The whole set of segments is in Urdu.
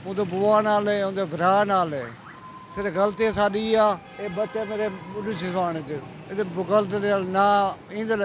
ਉਹਦੇ ਬੂਆ ਨਾਲ ਹੈ, ਉਹਦੇ ਭਰਾ ਨਾਲ ਹੈ। ਸਿਰ ਗਲਤੀ ਸਾਡੀ ਆ, ਇਹ ਬੱਚੇ ਮੇਰੇ ਬੁੱਢੀ ਸਿਵਾਣੇ ਚ ਇਹਦੇ ਗਲਤ ਦੇ ਨਾ ਇੰਦਲ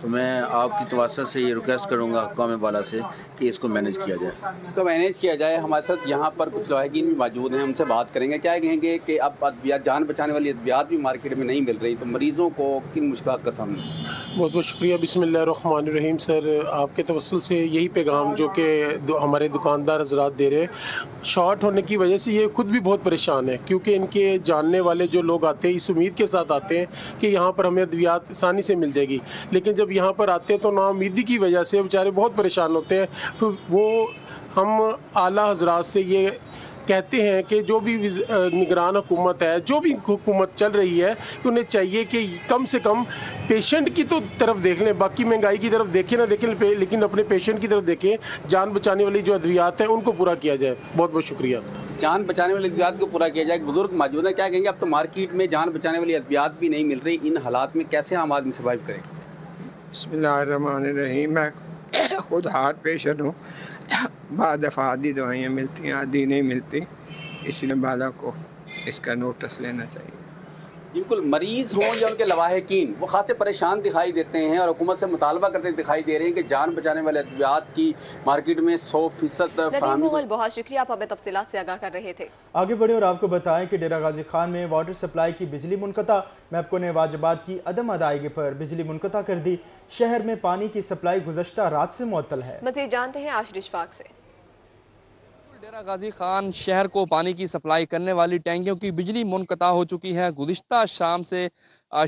تو میں آپ کی توسط سے یہ ریکویسٹ کروں گا حکام بالا سے کہ اس کو مینیج کیا جائے. اس کو مینیج کیا جائے. ہمارے ساتھ یہاں پر کچھ لواحقین بھی موجود ہیں, ان سے بات کریں گے. کیا کہیں گے کہ اب ادویات, جان بچانے والی ادویات بھی مارکیٹ میں نہیں مل رہی, تو مریضوں کو کن مشکلات کا سامنا؟ بہت بہت شکریہ. بسم اللہ الرحمن الرحیم. سر, آپ کے توسل سے یہی پیغام جو کہ ہمارے دکاندار حضرات دے رہے ہیں, شارٹ ہونے کی وجہ سے یہ خود بھی بہت پریشان ہے, کیونکہ ان کے جاننے والے جو لوگ آتے ہیں اس امید کے ساتھ آتے ہیں کہ یہاں پر ہمیں ادویات آسانی سے مل جائے گی, لیکن جب یہاں پر آتے ہیں تو نا امیدی کی وجہ سے بیچارے بہت پریشان ہوتے ہیں. وہ ہم اعلیٰ حضرات سے یہ کہتے ہیں کہ جو بھی نگران حکومت ہے, جو بھی حکومت چل رہی ہے, تو انہیں چاہیے کہ کم سے کم پیشنٹ کی تو طرف دیکھ لیں, باقی مہنگائی کی طرف دیکھیں نہ دیکھیں, لیکن اپنے پیشنٹ کی طرف دیکھیں. جان بچانے والی جو ادویات ہیں ان کو پورا کیا جائے. بہت بہت شکریہ. جان بچانے والی ادویات کو پورا کیا جائے. بزرگ موجود ہیں, کیا کہیں گے؟ اب تو مارکیٹ میں جان بچانے والی ادویات بھی نہیں مل رہی, ان حالات میں کیسے عام آدمی سروائیو کرے؟ بسم اللہ الرحمن الرحیم. میں خود ہارٹ پیشنٹ ہوں. بعض دفعہ آدھی دوائیاں ملتی ہیں, آدھی نہیں ملتی, اس لیے بالا کو اس کا نوٹس لینا چاہیے. بالکل, مریض ہوں یا ان کے لواحقین, وہ خاصے پریشان دکھائی دیتے ہیں اور حکومت سے مطالبہ کرتے دکھائی دے رہے ہیں کہ جان بچانے والے ادویات کی مارکیٹ میں 100% ندیم مغل, بہت شکریہ, آپ ہمیں تفصیلات سے آگاہ کر رہے تھے. آگے بڑھیں اور آپ کو بتائیں کہ ڈیرہ غازی خان میں واٹر سپلائی کی بجلی منقطع. میپکو نے واجبات کی عدم ادائیگی پر بجلی منقطع کر دی. شہر میں پانی کی سپلائی گزشتہ رات سے معطل ہے. مزید جانتے ہیں آشر اشفاق سے. ڈیرہ غازی خان شہر کو پانی کی سپلائی کرنے والی ٹینکیوں کی بجلی منقطع ہو چکی ہے. گزشتہ شام سے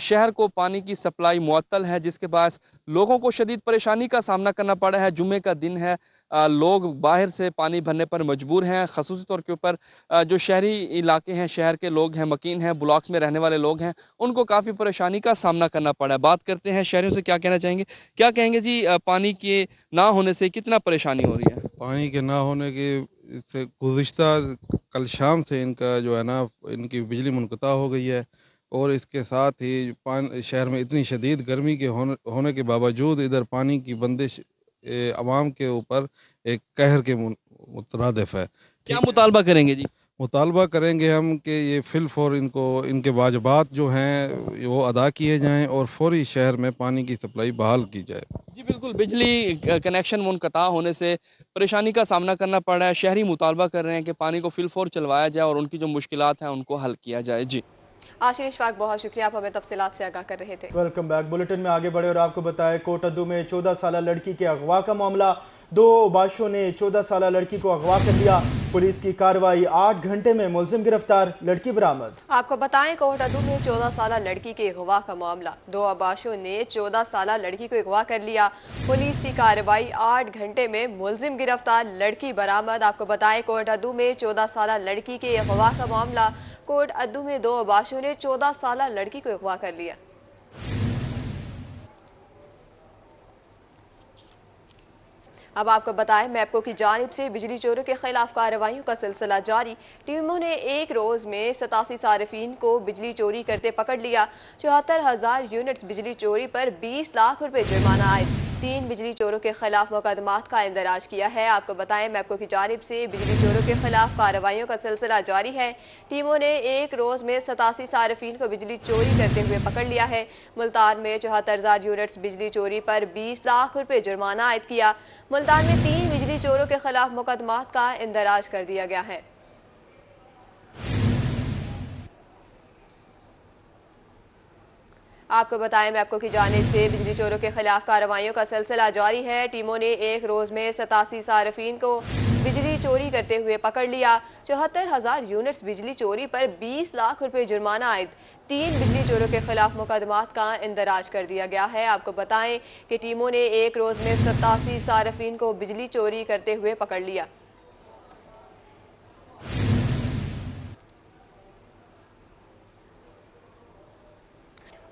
شہر کو پانی کی سپلائی معطل ہے, جس کے باعث لوگوں کو شدید پریشانی کا سامنا کرنا پڑا ہے. جمعے کا دن ہے, لوگ باہر سے پانی بھرنے پر مجبور ہیں. خصوصی طور کے اوپر جو شہری علاقے ہیں, شہر کے لوگ ہیں, مکین ہیں, بلاکس میں رہنے والے لوگ ہیں, ان کو کافی پریشانی کا سامنا کرنا پڑا ہے. بات کرتے ہیں شہریوں سے, کیا کہنا چاہیں گے, کیا کہیں گے جی, پانی کے نہ ہونے سے کتنا پریشانی ہو رہی ہے؟ پانی کے نہ ہونے کے سے گزشتہ کل شام سے ان کا جو ہے نا, ان کی بجلی منقطع ہو گئی ہے, اور اس کے ساتھ ہی شہر میں اتنی شدید گرمی کے ہونے کے باوجود ادھر پانی کی بندش عوام کے اوپر ایک قہر کے مترادف ہے. کیا مطالبہ کریں گے جی؟ مطالبہ کریں گے ہم کہ یہ فی الفور ان کے واجبات جو ہیں وہ ادا کیے جائیں اور فوری شہر میں پانی کی سپلائی بحال کی جائے. جی بالکل, بجلی کنیکشن منقطع ہونے سے پریشانی کا سامنا کرنا پڑ رہا ہے. شہری مطالبہ کر رہے ہیں کہ پانی کو فی الفور چلوایا جائے اور ان کی جو مشکلات ہیں ان کو حل کیا جائے. جی آشر اشفاق, بہت شکریہ, آپ ہمیں تفصیلات سے آگاہ کر رہے تھے. Welcome back. بلیٹن میں آگے بڑھے اور آپ کو بتائیں کوٹ ادو میں 14 سالہ لڑکی کے اغوا کا معاملہ. 2 باشوں نے 14 سالہ لڑکی کو اغوا کر لیا. پولیس کی کارروائی, 8 گھنٹے میں ملزم گرفتار, لڑکی برآمد. آپ کو بتائیں کوٹ ادو میں 14 سالہ لڑکی کے اغوا کا معاملہ. 2 باشوں نے 14 سالہ لڑکی کو اغوا کر لیا. پولیس کی کارروائی, 8 گھنٹے میں ملزم گرفتار, لڑکی برآمد. آپ کو بتائیں کوٹ ادو میں 14 سالہ لڑکی کے اغوا کا معاملہ. کوٹ ادو میں 2 باشوں نے 14 سالہ لڑکی کو اغوا کر لیا. اب آپ کو بتائیں میپکو کی جانب سے بجلی چوروں کے خلاف کارروائیوں کا سلسلہ جاری. ٹیموں نے ایک روز میں 87 صارفین کو بجلی چوری کرتے پکڑ لیا. 74,000 یونٹس بجلی چوری پر 20 لاکھ روپے جرمانہ آئے. 3 بجلی چوروں کے خلاف مقدمات کا اندراج کیا ہے. آپ کو بتائیں میپکو کی جانب سے بجلی چوروں کے خلاف کارروائیوں کا سلسلہ جاری ہے. ٹیموں نے ایک روز میں 87 صارفین کو بجلی چوری کرتے ہوئے پکڑ لیا ہے. ملتان میں 74,000 یونٹس بجلی چوری پر 20 لاکھ روپے جرمانہ عائد کیا. ملتان میں 3 بجلی چوروں کے خلاف مقدمات کا اندراج کر دیا گیا ہے. آپ کو بتائیں میپکو کی جانب سے بجلی چوروں کے خلاف کارروائیوں کا سلسلہ جاری ہے. ٹیموں نے ایک روز میں 87 صارفین کو بجلی چوری کرتے ہوئے پکڑ لیا. 74,000 یونٹس بجلی چوری پر 20 لاکھ روپے جرمانہ عائد. 3 بجلی چوروں کے خلاف مقدمات کا اندراج کر دیا گیا ہے. آپ کو بتائیں کہ ٹیموں نے ایک روز میں 87 صارفین کو بجلی چوری کرتے ہوئے پکڑ لیا.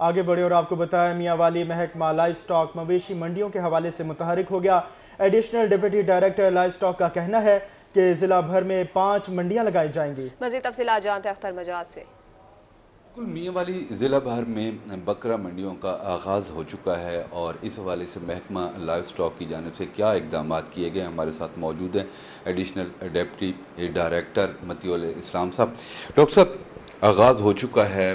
آگے بڑھے اور آپ کو بتائیں میاں والی محکمہ لائف سٹاک مویشی منڈیوں کے حوالے سے متحرک ہو گیا. Additional deputy director life stock کا کہنا ہے کہ ضلع بھر میں 5 منڈیاں لگائی جائیں گی. مزید تفصیلات جانتے ہیں اختر مجاز سے. میاں والی ضلع بھر میں بکرا منڈیوں کا آغاز ہو چکا ہے اور اس حوالے سے محکمہ لائف سٹاک کی جانب سے کیا اقدامات کیے گئے. ہمارے ساتھ موجود ہیں ایڈیشنل ڈپٹی ڈائریکٹر مطیع الاسلام صاحب. ڈاکٹر صاحب, آغاز ہو چکا ہے,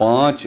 5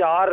4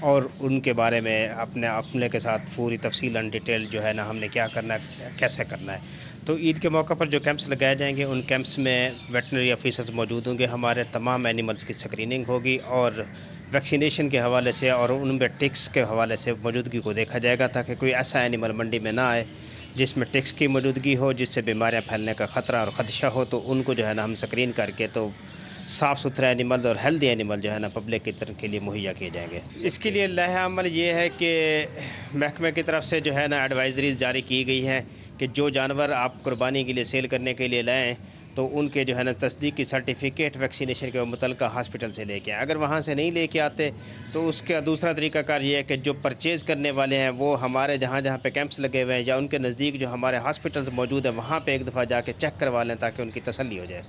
اور ان کے بارے میں اپنے عملے کے ساتھ پوری تفصیل ڈیٹیل جو ہے نا ہم نے کیا کرنا ہے کیسے کرنا ہے. تو عید کے موقع پر جو کیمپس لگائے جائیں گے ان کیمپس میں ویٹنری آفیسرز موجود ہوں گے, ہمارے تمام اینیملز کی اسکریننگ ہوگی اور ویکسینیشن کے حوالے سے اور ان میں ٹکس کے حوالے سے موجودگی کو دیکھا جائے گا تاکہ کوئی ایسا اینیمل منڈی میں نہ آئے جس میں ٹکس کی موجودگی ہو, جس سے بیماریاں پھیلنے کا خطرہ اور خدشہ ہو. تو ان کو جو ہے نا ہم اسکرین کر کے تو صاف ستھرا اینیمل اور ہیلدی اینیمل جو ہے نا پبلک کی طرف کے لیے مہیا کیے جائیں گے. اس کے لیے لائحہ عمل یہ ہے کہ محکمے کی طرف سے جو ہے نا ایڈوائزریز جاری کی گئی ہیں کہ جو جانور آپ قربانی کے لیے سیل کرنے کے لیے لائیں تو ان کے جو ہے نا تصدیق کی سرٹیفکیٹ ویکسینیشن کے متعلقہ ہاسپٹل سے لے کے آئیں. اگر وہاں سے نہیں لے کے آتے تو اس کا دوسرا طریقہ کار یہ ہے کہ جو پرچیز کرنے والے ہیں وہ ہمارے جہاں پہ کیمپس لگے ہوئے ہیں یا ان کے نزدیک جو ہمارے ہاسپٹلز موجود ہیں وہاں پہ ایک دفعہ جا کے چیک کروا لیں تاکہ ان کی تسلی ہو جائے.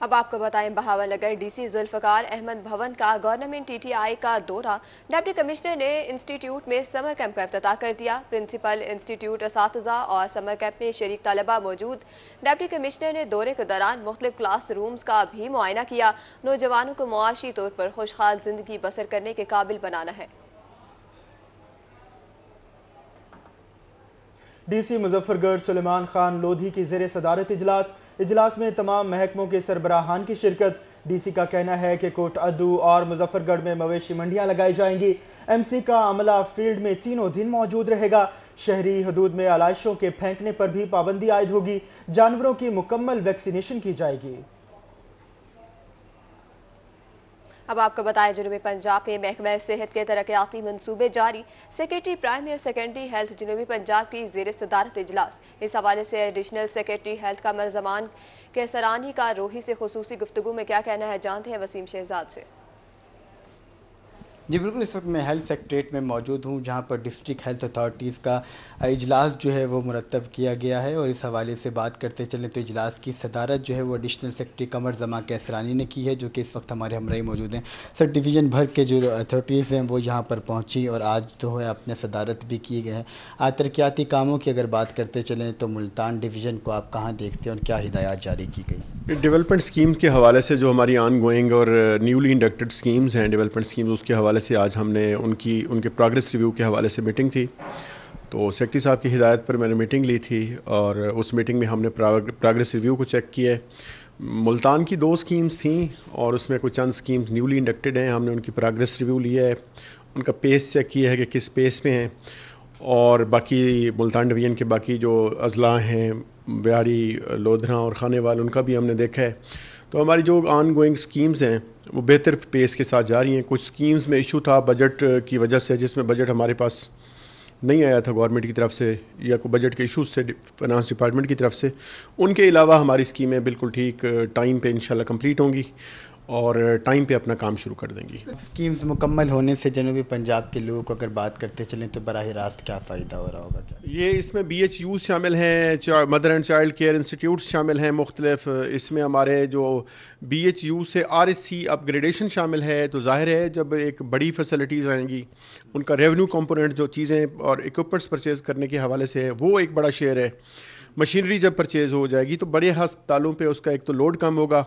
اب آپ کو بتائیں بہاول نگر ڈی سی ذوالفقار احمد بھون کا گورنمنٹ ٹی ٹی آئی کا دورہ. ڈپٹی کمشنر نے انسٹیٹیوٹ میں سمر کیمپ کا افتتاح کر دیا. پرنسپل انسٹیٹیوٹ اساتذہ اور سمر کیمپ میں شریک طلبہ موجود. ڈپٹی کمشنر نے دورے کے دوران مختلف کلاس رومز کا بھی معائنہ کیا. نوجوانوں کو معاشی طور پر خوشحال زندگی بسر کرنے کے قابل بنانا ہے. ڈی سی مظفر گڑھ سلیمان خان لودھی کی زیر صدارت اجلاس میں تمام محکموں کے سربراہان کی شرکت. ڈی سی کا کہنا ہے کہ کوٹ ادو اور مظفر گڑھ میں مویشی منڈیاں لگائی جائیں گی. ایم سی کا عملہ فیلڈ میں تینوں دن موجود رہے گا. شہری حدود میں علائشوں کے پھینکنے پر بھی پابندی عائد ہوگی. جانوروں کی مکمل ویکسینیشن کی جائے گی. اب آپ کو بتائیں جنوبی پنجاب میں محکمہ صحت کے ترقیاتی منصوبے جاری. سیکرٹری پرائمری اور سیکنڈری ہیلتھ جنوبی پنجاب کی زیر صدارت اجلاس. اس حوالے سے additional secretary health Qamar Zaman کیسرانی کا روحی سے خصوصی گفتگو میں کیا کہنا ہے, جانتے ہیں وسیم شہزاد سے. جی بالکل, اس وقت میں ہیلتھ سیکٹریٹ میں موجود ہوں جہاں پر ڈسٹرکٹ ہیلتھ اتھارٹیز کا اجلاس جو ہے وہ مرتب کیا گیا ہے. اور اس حوالے سے بات کرتے چلیں تو اجلاس کی صدارت جو ہے وہ ایڈیشنل سیکرٹری قمر زمان کیسرانی نے کی ہے جو کہ اس وقت ہمارے ہمراہ موجود ہیں. سر, ڈویژن بھر کے جو اتھارٹیز ہیں وہ یہاں پر پہنچی اور آج جو ہے اپنے صدارت بھی کی گئے ہیں. آج ترقیاتی کاموں کی اگر بات کرتے چلیں تو ملتان ڈویژن کو آپ کہاں دیکھتے ہیں اور کیا ہدایات جاری کی گئی؟ ڈیولپمنٹ اسکیمز کے حوالے سے جو ہماری آن گوئنگ اور نیولی انڈکٹڈ اسکیمز ہیں ڈیولپمنٹ اسکیمز, اس کے حوالے سے آج ہم نے ان کے پروگریس ریویو کے حوالے سے میٹنگ تھی. تو سیکرٹری صاحب کی ہدایت پر میں نے میٹنگ لی تھی اور اس میٹنگ میں ہم نے پروگریس ریویو کو چیک کیا ہے. ملتان کی 2 اسکیمز تھیں اور اس میں کچھ چند اسکیمز نیولی انڈکٹڈ ہیں. ہم نے ان کی پروگریس ریویو لیا ہے, ان کا پیس چیک کیا ہے کہ کس پیس پہ ہیں, اور باقی ملتان ڈویژن کے باقی جو اضلاع ہیں بیاری, لودھراں اور خانے وال, ان کا بھی ہم نے دیکھا ہے. تو ہماری جو آن گوئنگ اسکیمز ہیں وہ بہتر پیس کے ساتھ جاری ہیں. کچھ اسکیمز میں ایشو تھا بجٹ کی وجہ سے, جس میں بجٹ ہمارے پاس نہیں آیا تھا گورنمنٹ کی طرف سے یا کوئی بجٹ کے ایشوز سے فائنانس ڈپارٹمنٹ کی طرف سے. ان کے علاوہ ہماری اسکیمیں بالکل ٹھیک ٹائم پہ انشاءاللہ کمپلیٹ ہوں گی اور ٹائم پہ اپنا کام شروع کر دیں گی. اسکیمز مکمل ہونے سے جنوبی پنجاب کے لوگوں کو اگر بات کرتے چلیں تو براہ راست کیا فائدہ ہو رہا ہوگا؟ کیا یہ اس میں بی ایچ یوز شامل ہیں, mother and child care institutes شامل ہیں مختلف. اس میں ہمارے جو بی ایچ یو سے R H C upgradation شامل ہے. تو ظاہر ہے جب ایک بڑی فیسلٹیز آئیں گی ان کا ریونیو کمپوننٹ جو چیزیں اور اکوپمنٹس پرچیز کرنے کے حوالے سے ہے وہ ایک بڑا شیئر ہے. مشینری جب پرچیز ہو جائے گی تو بڑے ہسپتالوں پہ اس کا ایک تو لوڈ کم ہوگا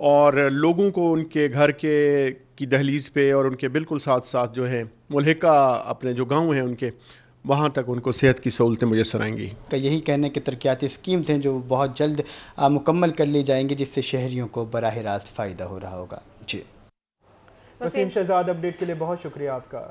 اور لوگوں کو ان کے گھر کی دہلیز پہ اور ان کے بالکل ساتھ ساتھ جو ہے ملحقہ اپنے جو گاؤں ہیں ان کے وہاں تک ان کو صحت کی سہولتیں میسر آئیں گی. کا یہی کہنے کہ ترقیاتی اسکیمز ہیں جو بہت جلد مکمل کر لی جائیں گی جس سے شہریوں کو براہ راست فائدہ ہو رہا ہوگا. جی وسیم شہزاد, اپڈیٹ کے لیے بہت شکریہ آپ کا.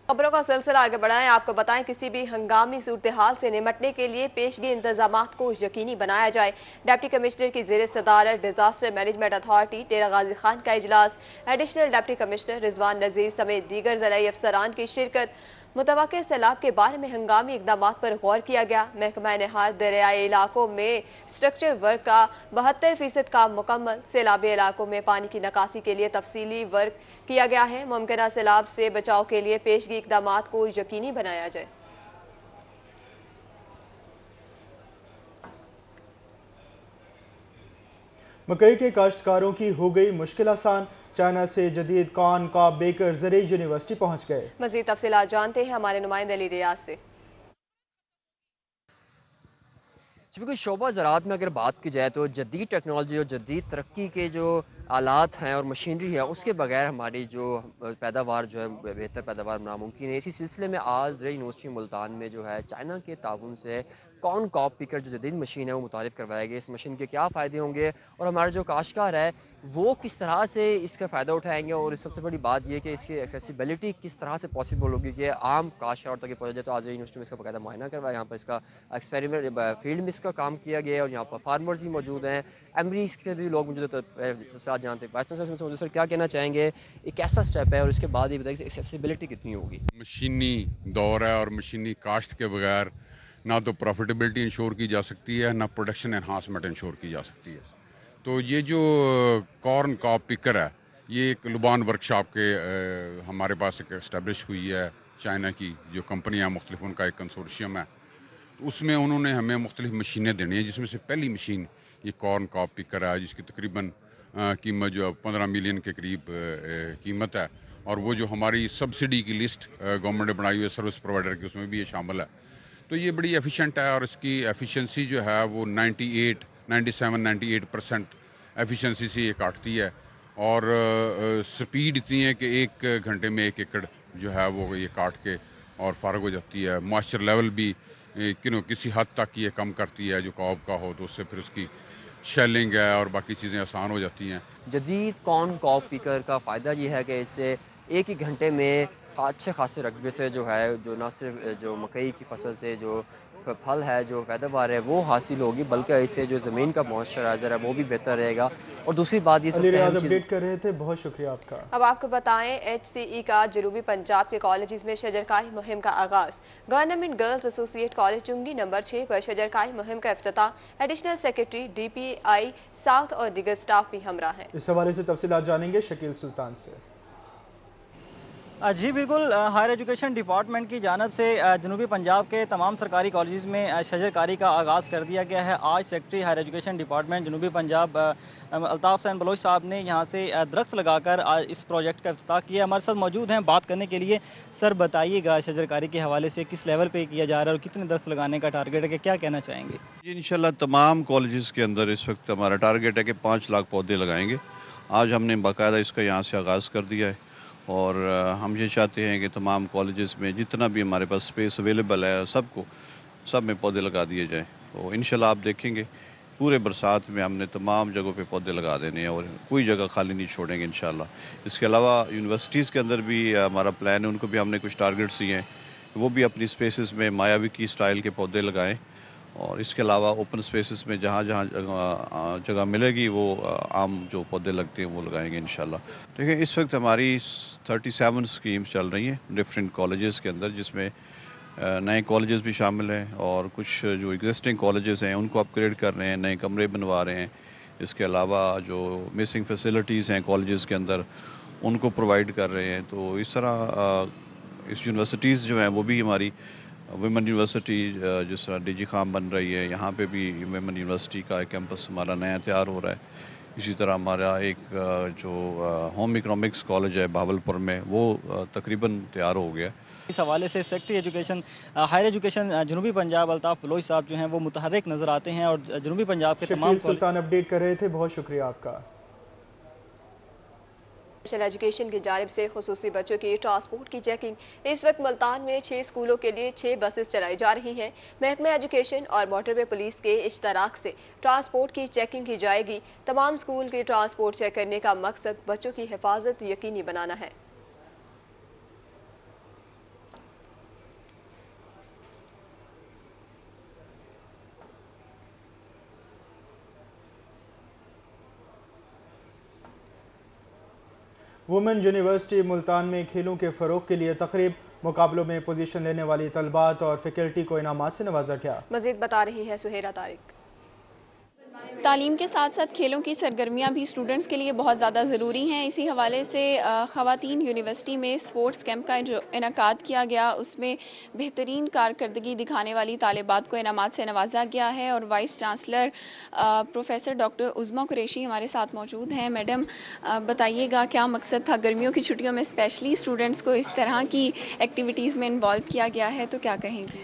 خبروں کا سلسلہ آگے بڑھائیں. آپ کو بتائیں کسی بھی ہنگامی صورتحال سے نمٹنے کے لیے پیشگی انتظامات کو یقینی بنایا جائے. ڈپٹی کمشنر کی زیر صدارت disaster management authority Dera Ghazi Khan کا اجلاس. ایڈیشنل ڈپٹی کمشنر رضوان نذیر سمیت دیگر ضلعی افسران کی شرکت. متوقع سیلاب کے بارے میں ہنگامی اقدامات پر غور کیا گیا. محکمہ نہار دریائی علاقوں میں اسٹرکچر ورک کا 72% کام مکمل. سیلابی علاقوں میں پانی کی نکاسی کے لیے تفصیلی ورک کیا گیا ہے. ممکنہ سیلاب سے بچاؤ کے لیے پیشگی اقدامات کو یقینی بنایا جائے. مکئی کے کاشتکاروں کی ہو گئی مشکل آسان. چائنا سے جدید کارن کا بیکر زرعی یونیورسٹی پہنچ گئے. مزید تفصیلات جانتے ہیں ہمارے نمائندے علی ریاض سے. بالکل شعبہ زراعت میں اگر بات کی جائے تو جدید ٹیکنالوجی اور جدید ترقی کے جو آلات ہیں اور مشینری ہے اس کے بغیر ہماری جو پیداوار جو ہے بہتر پیداوار ناممکن ہے. اسی سلسلے میں آج زرعی یونیورسٹی ملتان میں جو ہے چائنا کے تعاون سے کارن کاپ پکر جو جدید مشین ہے وہ متعارف کروایا گیا. اس مشین کے کیا فائدے ہوں گے اور ہمارے جو کاشتکار ہے وہ کس طرح سے اس کا فائدہ اٹھائیں گے, اور سب سے بڑی بات یہ کہ اس کی ایکسیسیبلٹی کس طرح سے پاسبل ہوگی کہ عام کاشتکار تک پہنچ جائے. تو آج یونیورسٹی میں اس کا باقاعدہ معائنہ کروایا, یہاں پر اس کا ایکسپیریمنٹ فیلڈ میں اس کا کام کیا گیا ہے اور یہاں پر فارمرز بھی موجود ہیں, ایمریز کے بھی لوگ موجود ہیں. ساتھ جانتے ہیں سر کیا کہنا چاہیں گے, ایک ایسا سٹیپ ہے اور اس کے بعد یہ بتائیں کہ ایکسیسیبلٹی کتنی ہوگی. مشینی دور ہے اور مشینی کاشت کے بغیر نہ تو پروفیٹیبلٹی انشور کی جا سکتی ہے نہ پروڈکشن انہانسمنٹ انشور کی جا سکتی ہے. تو یہ جو کارن کاپ پکر ہے یہ ایک لبان ورکشاپ کے ہمارے پاس ایک اسٹیبلش ہوئی ہے چائنا کی جو کمپنیاں مختلف ان کا ایک کنسورشیم ہے. اس میں انہوں نے ہمیں مختلف مشینیں دینی ہیں جس میں سے پہلی مشین یہ کارن کاپ پکر ہے جس کی تقریباً قیمت جو 15 ملین کے قریب قیمت ہے, اور وہ جو ہماری سبسڈی کی لسٹ گورنمنٹ نے بنائی ہوئی ہے سروس پرووائڈر کی اس میں بھی یہ شامل ہے. تو یہ بڑی ایفیشینٹ ہے اور اس کی ایفیشنسی جو ہے وہ 97-98% ایفیشنسی سے یہ کاٹتی ہے, اور سپیڈ اتنی ہے کہ 1 گھنٹے میں 1 ایکڑ جو ہے وہ یہ کاٹ کے اور فارغ ہو جاتی ہے. موئسچر لیول بھی کسی حد تک یہ کم کرتی ہے جو کاپ کا ہو, تو اس سے پھر اس کی شیلنگ ہے اور باقی چیزیں آسان ہو جاتی ہیں. جدید کارن کاپ پکر کا فائدہ یہ ہے کہ اس سے 1 گھنٹے میں اچھے خاصے رقبے سے جو ہے جو نہ صرف جو مکئی کی فصل سے جو پھل ہے جو پیداوار ہے وہ حاصل ہوگی بلکہ اس سے جو زمین کا موئسچرائزر ہے وہ بھی بہتر رہے گا. اور دوسری بات یہ سب سے اہم چیز اپڈیٹ کر رہے تھے, بہت شکریہ آپ کا. اب آپ کو بتائیں HCE کا جنوبی پنجاب کے کالجز میں شجرکاری مہم کا آغاز. گورنمنٹ گرلز ایسوسی ایٹ کالج چنگی نمبر 6 پر شجرکاری مہم کا افتتاح. ایڈیشنل سیکرٹری DPI ساؤتھ اور دیگر سٹاف بھی ہمراہ ہیں. اس حوالے سے تفصیلات جانیں گے شکیل سلطان سے. جی بالکل, ہائر ایجوکیشن ڈپارٹمنٹ کی جانب سے جنوبی پنجاب کے تمام سرکاری کالجز میں شجرکاری کا آغاز کر دیا گیا ہے. آج سیکرٹری ہائر ایجوکیشن ڈپارٹمنٹ جنوبی پنجاب الطاف حسین بلوچ صاحب نے یہاں سے درخت لگا کر اس پروجیکٹ کا افتتاح کیا. ہمارے ساتھ موجود ہیں بات کرنے کے لیے. سر بتائیے گا شجرکاری کے حوالے سے کس لیول پہ کیا جا رہا ہے اور کتنے درخت لگانے کا ٹارگیٹ ہے, کہ کیا کہنا چاہیں گے؟ جی انشاءاللہ تمام کالجز کے اندر اس وقت ہمارا ٹارگیٹ ہے کہ 5 لاکھ پودے لگائیں گے. آج ہم نے باقاعدہ اس کا یہاں سے آغاز کر دیا ہے اور ہم یہ چاہتے ہیں کہ تمام کالجز میں جتنا بھی ہمارے پاس سپیس اویلیبل ہے سب میں پودے لگا دیے جائیں. تو انشاءاللہ آپ دیکھیں گے پورے برسات میں ہم نے تمام جگہوں پہ پودے لگا دینے ہیں اور کوئی جگہ خالی نہیں چھوڑیں گے انشاءاللہ. اس کے علاوہ یونیورسٹیز کے اندر بھی ہمارا پلان ہے, ان کو بھی ہم نے کچھ ٹارگیٹس دیے ہیں, وہ بھی اپنی سپیسز میں مایاوی کی سٹائل کے پودے لگائیں. اور اس کے علاوہ اوپن سپیسز میں جہاں جگہ ملے گی وہ عام جو پودے لگتے ہیں وہ لگائیں گے انشاءاللہ. دیکھیں اس وقت ہماری 37 سکیمز چل رہی ہیں ڈفرینٹ کالجز کے اندر, جس میں نئے کالجز بھی شامل ہیں اور کچھ جو ایگزسٹنگ کالجز ہیں ان کو اپ گریڈ کر رہے ہیں, نئے کمرے بنوا رہے ہیں. اس کے علاوہ جو مسنگ فیسلٹیز ہیں کالجز کے اندر ان کو پرووائڈ کر رہے ہیں. تو اس طرح اس یونیورسٹیز جو ہیں وہ بھی ہماری ویمن یونیورسٹی جس طرح DG خام بن رہی ہے, یہاں پہ بھی ویمن یونیورسٹی کا ایک کیمپس ہمارا نیا تیار ہو رہا ہے. اسی طرح ہمارا ایک جو ہوم اکنامکس کالج ہے بہاولپور میں وہ تقریباً تیار ہو گیا. اس حوالے سے سیکرٹری ایجوکیشن ہائر ایجوکیشن جنوبی پنجاب الطاف بلوچ صاحب جو ہیں وہ متحرک نظر آتے ہیں اور جنوبی پنجاب کے تمام سلطان اپڈیٹ کر رہے تھے, بہت شکریہ آپ کا. ایجوکیشن کی جانب سے خصوصی بچوں کی ٹرانسپورٹ کی چیکنگ. اس وقت ملتان میں 6 اسکولوں کے لیے 6 بسیں چلائی جا رہی ہیں. محکمہ ایجوکیشن اور موٹر وے پولیس کے اشتراک سے ٹرانسپورٹ کی چیکنگ کی جائے گی. تمام اسکول کی ٹرانسپورٹ چیک کرنے کا مقصد بچوں کی حفاظت یقینی بنانا ہے. وومن یونیورسٹی ملتان میں کھیلوں کے فروغ کے لیے تقریب. مقابلوں میں پوزیشن لینے والی طلبات اور فیکلٹی کو انعامات سے نوازا گیا. مزید بتا رہی ہے سہیرہ طارق. تعلیم کے ساتھ ساتھ کھیلوں کی سرگرمیاں بھی اسٹوڈنٹس کے لیے بہت زیادہ ضروری ہیں. اسی حوالے سے خواتین یونیورسٹی میں سپورٹس کیمپ کا انعقاد کیا گیا. اس میں بہترین کارکردگی دکھانے والی طالبات کو انعامات سے نوازا گیا ہے. اور vice chancellor professor doctor Uzma Qureshi ہمارے ساتھ موجود ہیں. میڈم بتائیے گا کیا مقصد تھا گرمیوں کی چھٹیوں میں اسپیشلی اسٹوڈنٹس کو اس طرح کی ایکٹیویٹیز میں انوالو کیا گیا ہے, تو کیا کہیں گی؟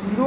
0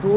2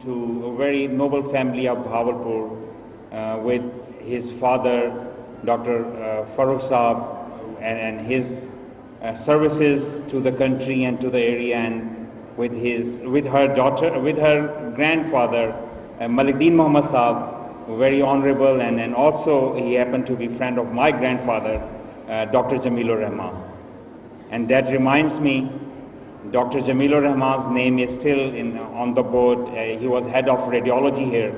To a very noble family of Bahawalpur with his father Dr. Farooq Saab and his services to the country and to the area, and with her grandfather Malikdeen Muhammad Saab, very honorable, and also he happened to be friend of my grandfather Dr. Jamilur Rahman. And that reminds me, Dr. Jamilur Rahman's name is still on the board. He was head of radiology here,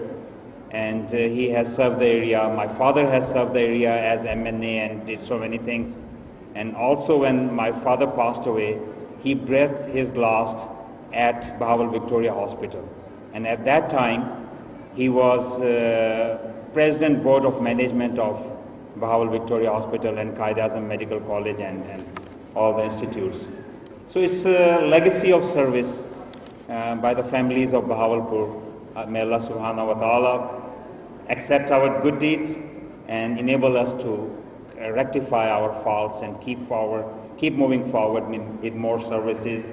and he has served the area. My father has served the area as MNA and did so many things. And also when my father passed away, he breathed his last at Bahawal Victoria Hospital. And at that time, he was President Board of Management of Bahawal Victoria Hospital and Qaid-e-Azam Medical College and all the institutes. So it's a legacy of service by the families of Bahawalpur. May Allah subhanahu wa ta'ala accept our good deeds and enable us to rectify our faults and keep moving forward with more services.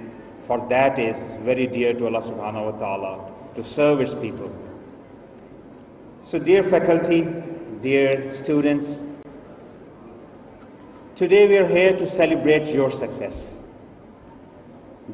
For that is very dear to Allah subhanahu wa ta'ala, to serve its people. So dear faculty, dear students, today we are here to celebrate your success.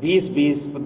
20-20,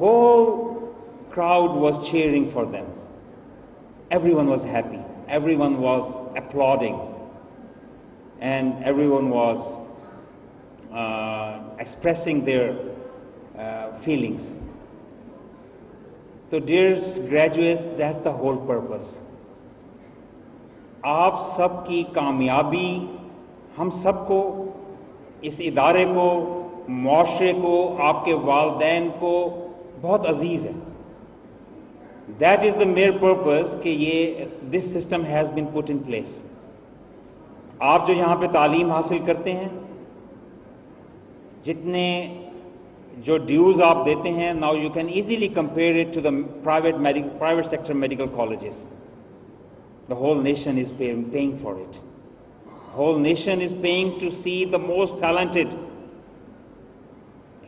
whole crowd was cheering for them. Everyone was happy, everyone was applauding, and everyone was expressing their feelings. So dear graduates, that's the whole purpose. آپ سب کی کامیابی ہم سب کو, اس ادارے کو, معاشرے کو, آپ کے والدین کو بہت عزیز ہے. That is the mere purpose کہ یہ this system has been put in place. آپ جو یہاں پہ تعلیم حاصل کرتے ہیں, جتنے جو ڈیوز آپ دیتے ہیں, now you can easily compare it to the private sector medical colleges. The whole nation is paying for it. Whole nation is paying to see the most talented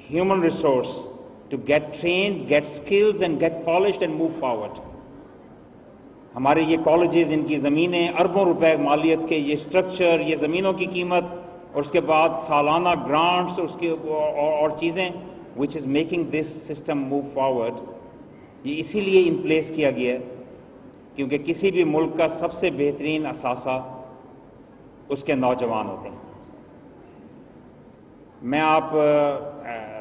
human resource to get trained, get skills and get polished and move forward. ہمارے یہ کالجز, ان کی زمینیں, اربوں روپے مالیت کے یہ اسٹرکچر, یہ زمینوں کی قیمت, اور اس کے بعد سالانہ گرانٹس, اس کے اور چیزیں, which is making this system move forward. یہ اسی لیے ان پلیس کیا گیا ہے کیونکہ کسی بھی ملک کا سب سے بہترین اثاثہ اس کے نوجوان ہوتے ہیں. میں آپ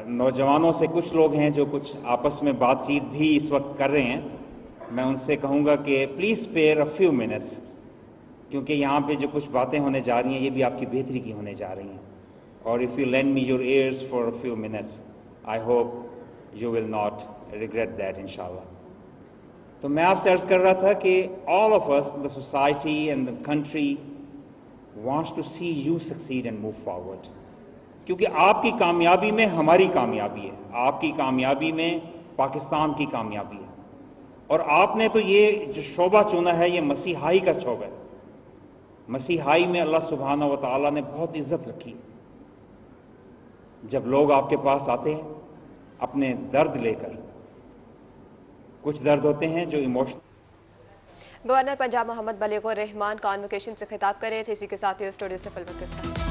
نوجوانوں سے, کچھ لوگ ہیں جو کچھ آپس میں بات چیت بھی اس وقت کر رہے ہیں, میں ان سے کہوں گا کہ please spare a few minutes, کیونکہ یہاں پہ جو کچھ باتیں ہونے جا رہی ہیں یہ بھی آپ کی بہتری کی ہونے جا رہی ہیں. اور if you lend me your ears for a few minutes, I hope you will not regret that انشاءاللہ. تو میں آپ سے عرض کر رہا تھا کہ all of us, the society and the country wants to see you succeed and move forward, کیونکہ آپ کی کامیابی میں ہماری کامیابی ہے, آپ کی کامیابی میں پاکستان کی کامیابی ہے. اور آپ نے تو یہ جو شعبہ چنا ہے یہ مسیحائی کا شعبہ ہے. مسیحائی میں اللہ سبحانہ و تعالیٰ نے بہت عزت رکھی. جب لوگ آپ کے پاس آتے ہیں اپنے درد لے کر, کچھ درد ہوتے ہیں جو ایموشنل. گورنر پنجاب محمد بلیغ الرحمان کانوکیشن سے خطاب کر رہے تھے. اسی کے ساتھ ہی اسٹوڈیو سے فلم